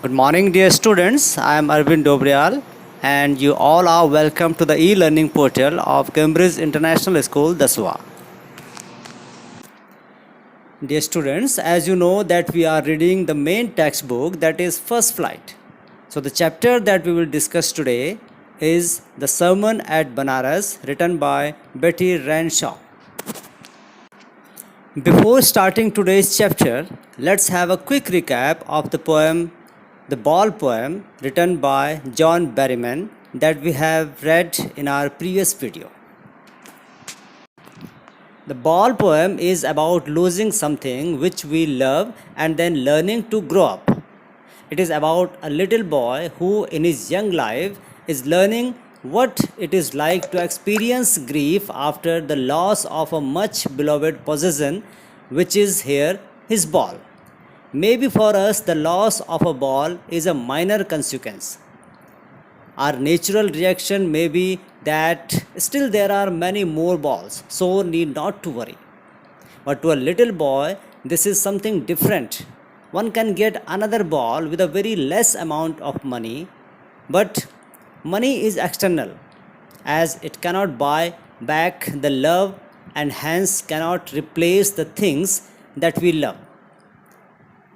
Good morning, dear students. I am Arvind Dobriyal, and you all are welcome to the e-learning portal of Cambridge International School, Daswa. Dear students, as you know that we are reading the main textbook, that is First Flight. So the chapter that we will discuss today is The Sermon at Banaras, written by Betty Renshaw. Before starting today's chapter, let's have a quick recap of the poem, The Ball Poem, written by John Berryman, that we have read in our previous video. The Ball Poem is about losing something which we love and then learning to grow up. It is about a little boy who, in his young life, is learning what it is like to experience grief after the loss of a much beloved possession, which is here his ball. Maybe for us, the loss of a ball is a minor consequence. Our natural reaction may be that still there are many more balls, so need not to worry. But to a little boy, this is something different. One can get another ball with a very less amount of money, but money is external, as it cannot buy back the love and hence cannot replace the things that we love.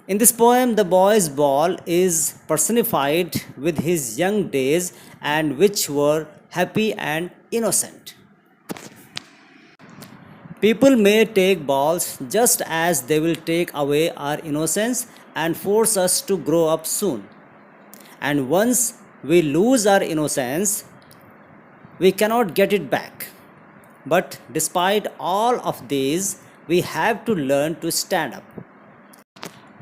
In this poem, the boy's ball is personified with his young days and which were happy and innocent. People may take balls just as they will take away our innocence and force us to grow up soon. And once we lose our innocence, we cannot get it back. But despite all of these, we have to learn to stand up.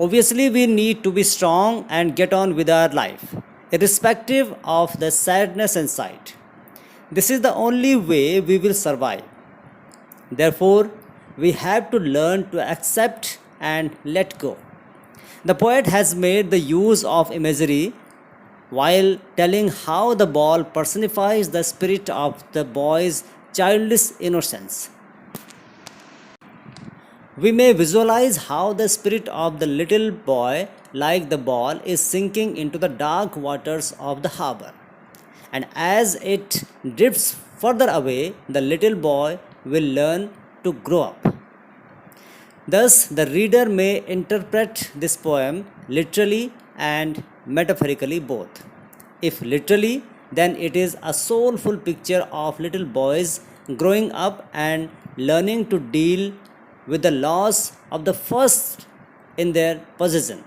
Obviously, we need to be strong and get on with our life, irrespective of the sadness inside. This is the only way we will survive. Therefore, we have to learn to accept and let go. The poet has made the use of imagery while telling how the ball personifies the spirit of the boy's childish innocence. We may visualize how the spirit of the little boy, like the ball, is sinking into the dark waters of the harbor. And as it drifts further away, the little boy will learn to grow up. Thus, the reader may interpret this poem literally and metaphorically both. If literally, then it is a soulful picture of little boys growing up and learning to deal with the loss of the first in their possession.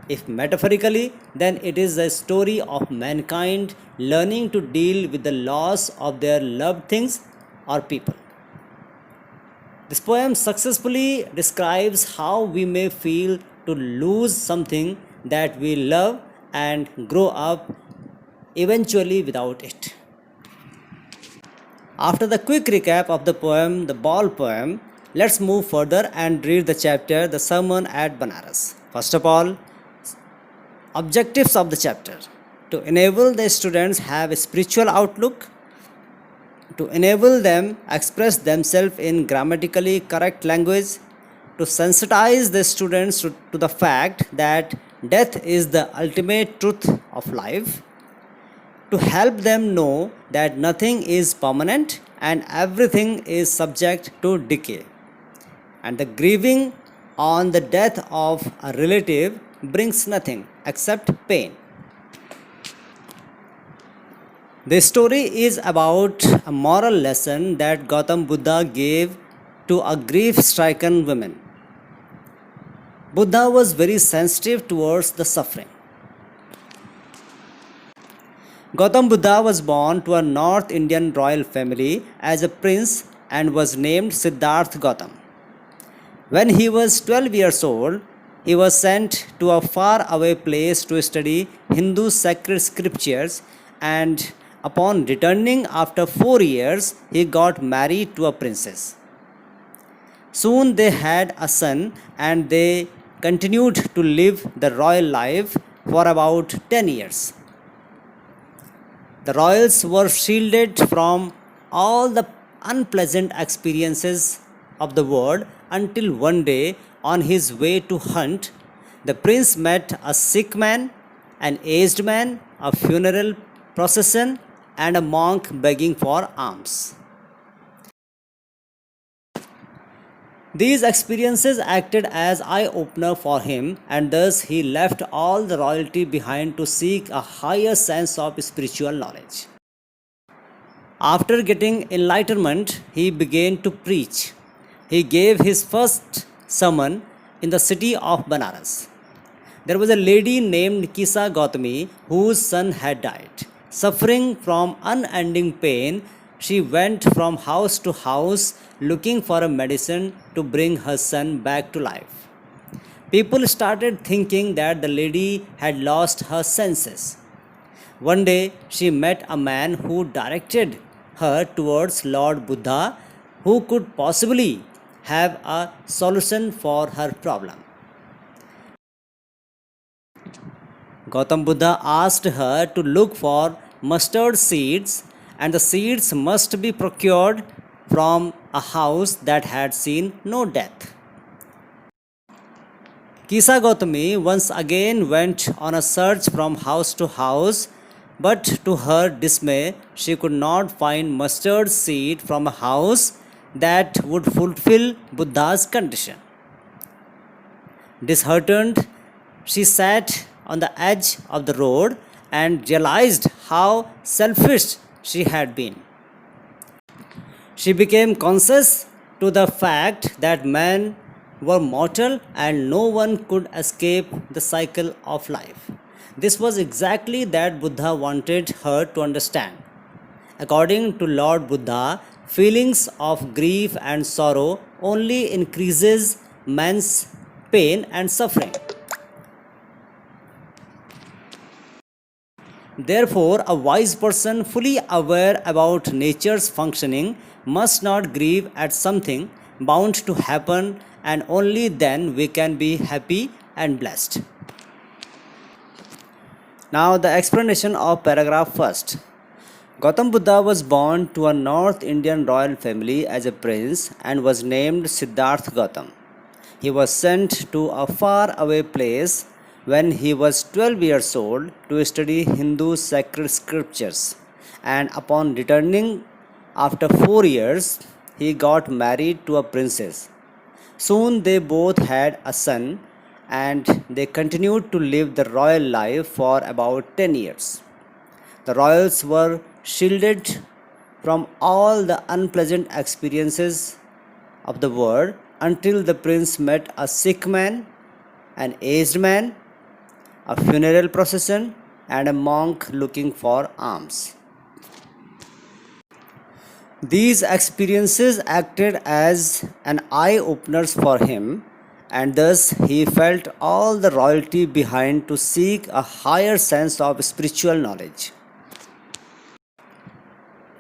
If metaphorically, then it is a story of mankind learning to deal with the loss of their loved things or people. This poem successfully describes how we may feel to lose something that we love and grow up eventually without it. After the quick recap of the poem, The Ball Poem, let's move further and read the chapter, The Sermon at Banaras. First of all, objectives of the chapter: to enable the students have a spiritual outlook, to enable them express themselves in grammatically correct language, to sensitize the students to the fact that death is the ultimate truth of life, to help them know that nothing is permanent and everything is subject to decay, and the grieving on the death of a relative brings nothing except pain. This story is about a moral lesson that Gautam Buddha gave to a grief-stricken woman. Buddha was very sensitive towards the suffering. Gautam Buddha was born to a North Indian royal family as a prince and was named Siddharth Gautam. When he was 12 years old, he was sent to a far-away place to study Hindu sacred scriptures, and upon returning after 4 years, he got married to a princess. Soon they had a son and they continued to live the royal life for about 10 years. The royals were shielded from all the unpleasant experiences of the world until one day, on his way to hunt, The prince met a sick man, an aged man, a funeral procession, and a monk begging for alms. These experiences acted as eye opener for him, and thus he left all the royalty behind to seek a higher sense of spiritual knowledge. After getting enlightenment, he began to preach. He gave his first sermon in the city of Banaras. There was a lady named Kisa Gautami whose son had died. Suffering from unending pain, she went from house to house looking for a medicine to bring her son back to life. People started thinking that the lady had lost her senses. One day she met a man who directed her towards Lord Buddha, who could possibly have a solution for her problem. Gautam Buddha asked her to look for mustard seeds, and the seeds must be procured from a house that had seen no death. Kisa Gautami once again went on a search from house to house, but to her dismay, she could not find mustard seed from a house that would fulfill Buddha's condition. Disheartened, she sat on the edge of the road and realized how selfish she had been. She became conscious to the fact that men were mortal and no one could escape the cycle of life. This was exactly that Buddha wanted her to understand. According to Lord Buddha, feelings of grief and sorrow only increases man's pain and suffering. Therefore, a wise person fully aware about nature's functioning must not grieve at something bound to happen, and only then we can be happy and blessed. Now, the explanation of paragraph first. Gautam Buddha was born to a North Indian royal family as a prince and was named Siddharth Gautam. He was sent to a far away place when he was 12 years old to study Hindu sacred scriptures, and upon returning after 4 years, he got married to a princess. Soon they both had a son, and they continued to live the royal life for about 10 years. The royals were shielded from all the unpleasant experiences of the world until the prince met a sick man, an aged man, a funeral procession, and a monk looking for alms. These experiences acted as an eye openers for him, and thus he felt all the royalty behind to seek a higher sense of spiritual knowledge.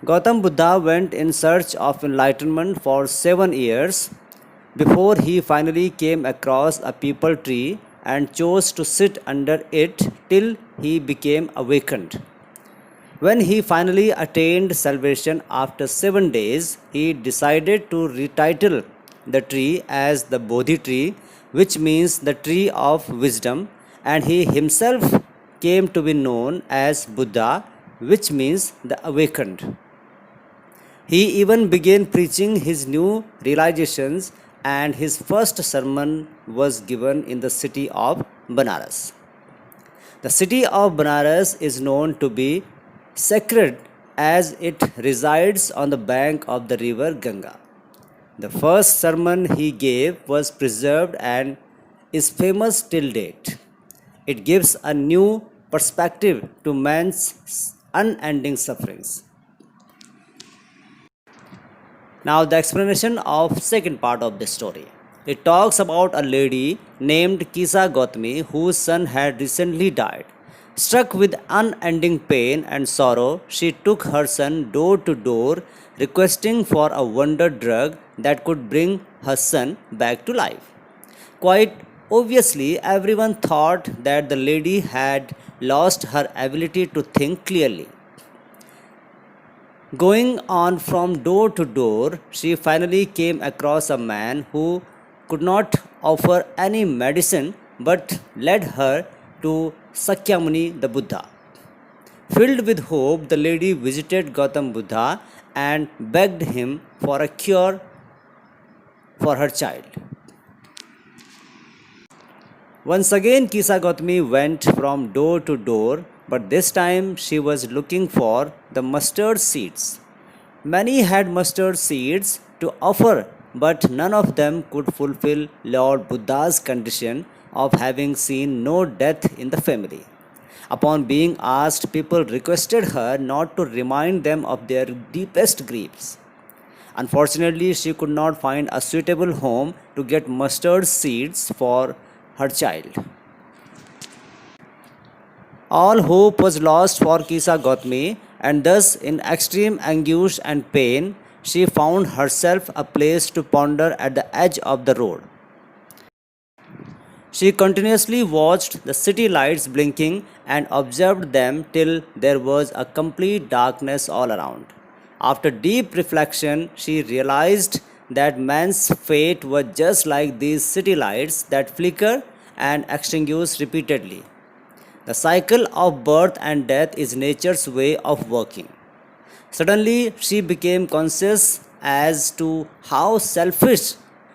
Gautam Buddha went in search of enlightenment for 7 years before he finally came across a peepal tree and chose to sit under it till he became awakened. When he finally attained salvation after 7 days, he decided to retitle the tree as the Bodhi tree, which means the tree of wisdom, and he himself came to be known as Buddha, which means the awakened. He even began preaching his new realizations, and his first sermon was given in the city of Banaras. The city of Banaras is known to be sacred as it resides on the bank of the river Ganga. The first sermon he gave was preserved and is famous till date. It gives a new perspective to man's unending sufferings. Now, the explanation of second part of this story. It talks about a lady named Kisa Gautami whose son had recently died. Struck with unending pain and sorrow, she took her son door to door, requesting for a wonder drug that could bring her son back to life. Quite obviously, everyone thought that the lady had lost her ability to think clearly. Going on from door to door, she finally came across a man who could not offer any medicine but led her to Sakyamuni the Buddha. Filled with hope, the lady visited Gautam Buddha and begged him for a cure for her child. Once again, Kisa Gautami went from door to door, but this time she was looking for the mustard seeds. Many had mustard seeds to offer, but none of them could fulfill Lord Buddha's condition of having seen no death in the family. Upon being asked, people requested her not to remind them of their deepest griefs. Unfortunately, she could not find a suitable home to get mustard seeds for her child. All hope was lost for Kisa Gautami, and thus, in extreme anguish and pain, she found herself a place to ponder at the edge of the road. She continuously watched the city lights blinking and observed them till there was a complete darkness all around. After deep reflection, she realized that man's fate was just like these city lights that flicker and extinguish repeatedly. The cycle of birth and death is nature's way of working. Suddenly, she became conscious as to how selfish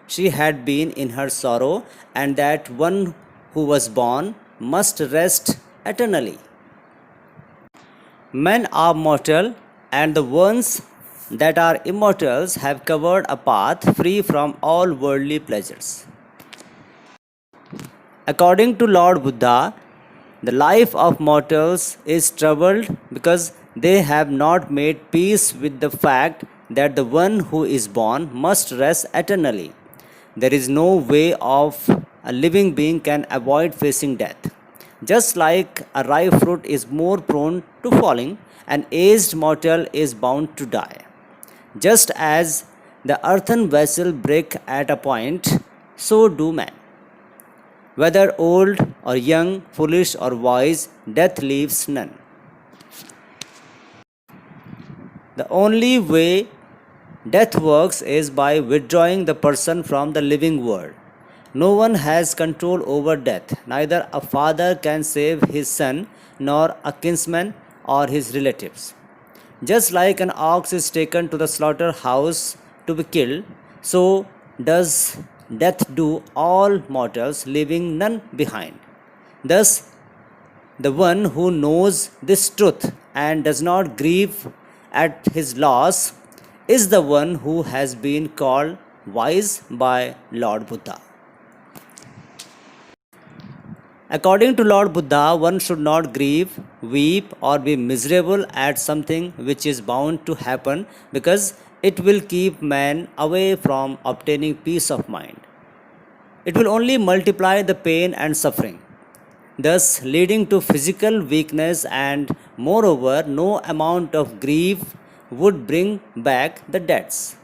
she had been in her sorrow, and that one who was born must rest eternally. Men are mortal, and the ones that are immortals have covered a path free from all worldly pleasures. According to Lord Buddha, the life of mortals is troubled because they have not made peace with the fact that the one who is born must rest eternally. There is no way of a living being can avoid facing death. Just like a ripe fruit is more prone to falling, an aged mortal is bound to die. Just as the earthen vessel break at a point, so do men. Whether old or young, foolish or wise, death leaves none. The only way death works is by withdrawing the person from the living world. No one has control over death. Neither a father can save his son, nor a kinsman or his relatives. Just like an ox is taken to the slaughterhouse to be killed, so does death do all mortals, leaving none behind. Thus, the one who knows this truth and does not grieve at his loss is the one who has been called wise by Lord Buddha. According to Lord Buddha, one should not grieve, weep, or be miserable at something which is bound to happen, because it will keep man away from obtaining peace of mind. It will only multiply the pain and suffering, thus leading to physical weakness, and moreover, no amount of grief would bring back the debts.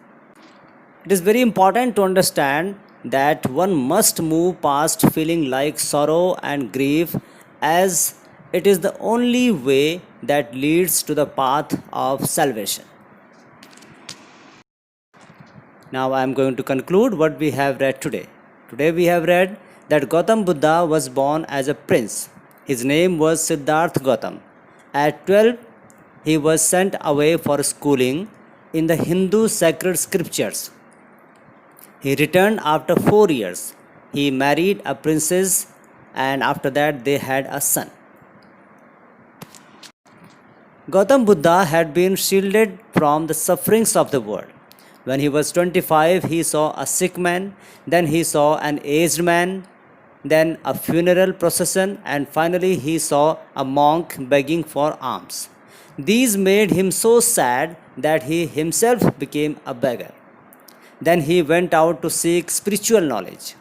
It is very important to understand that one must move past feeling like sorrow and grief, as it is the only way that leads to the path of salvation. Now I am going to conclude what we have read today. Today we have read that Gautam Buddha was born as a prince. His name was Siddharth Gautam. At 12, he was sent away for schooling in the Hindu sacred scriptures. He returned after 4 years. He married a princess, and after that they had a son. Gautam Buddha had been shielded from the sufferings of the world. When he was 25, he saw a sick man, then he saw an aged man, then a funeral procession, and finally he saw a monk begging for alms. These made him so sad that he himself became a beggar. Then he went out to seek spiritual knowledge.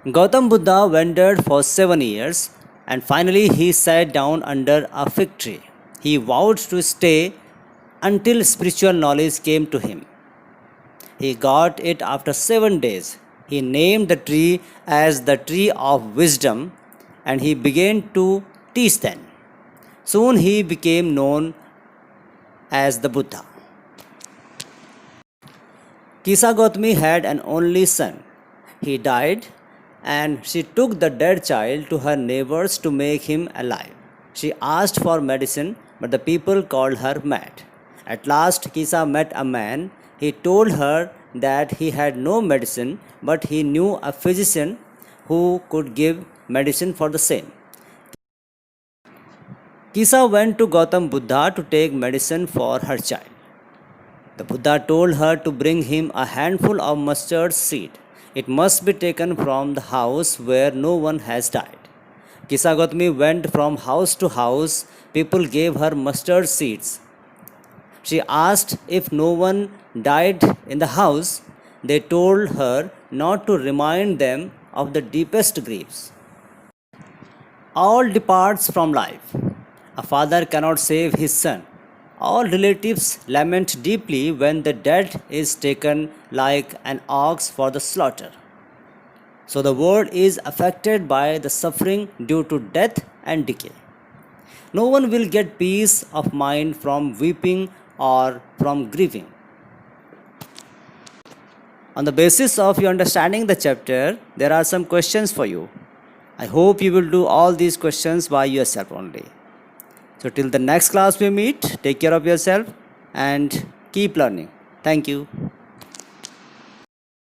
Gautam Buddha wandered for 7 years, and finally he sat down under a fig tree. He vowed to stay until spiritual knowledge came to him. He got it after 7 days. He named the tree as the tree of wisdom, and he began to teach then. Soon he became known as the Buddha. Kisa Gautami had an only son. He died, and she took the dead child to her neighbors to make him alive. She asked for medicine, but the people called her mad. At last, Kisa met a man. He told her that he had no medicine, but he knew a physician who could give medicine for the same. Kisa went to Gautam Buddha to take medicine for her child. The Buddha told her to bring him a handful of mustard seed. It must be taken from the house where no one has died. Kisa Gautami went from house to house. People gave her mustard seeds. She asked if no one died in the house. They told her not to remind them of the deepest griefs. All departs from life. A father cannot save his son. All relatives lament deeply when the dead is taken like an ox for the slaughter. So the world is affected by the suffering due to death and decay. No one will get peace of mind from weeping or from grieving. On the basis of your understanding the chapter, there are some questions for you. I hope you will do all these questions by yourself only. So till the next class we meet, take care of yourself and keep learning. Thank you.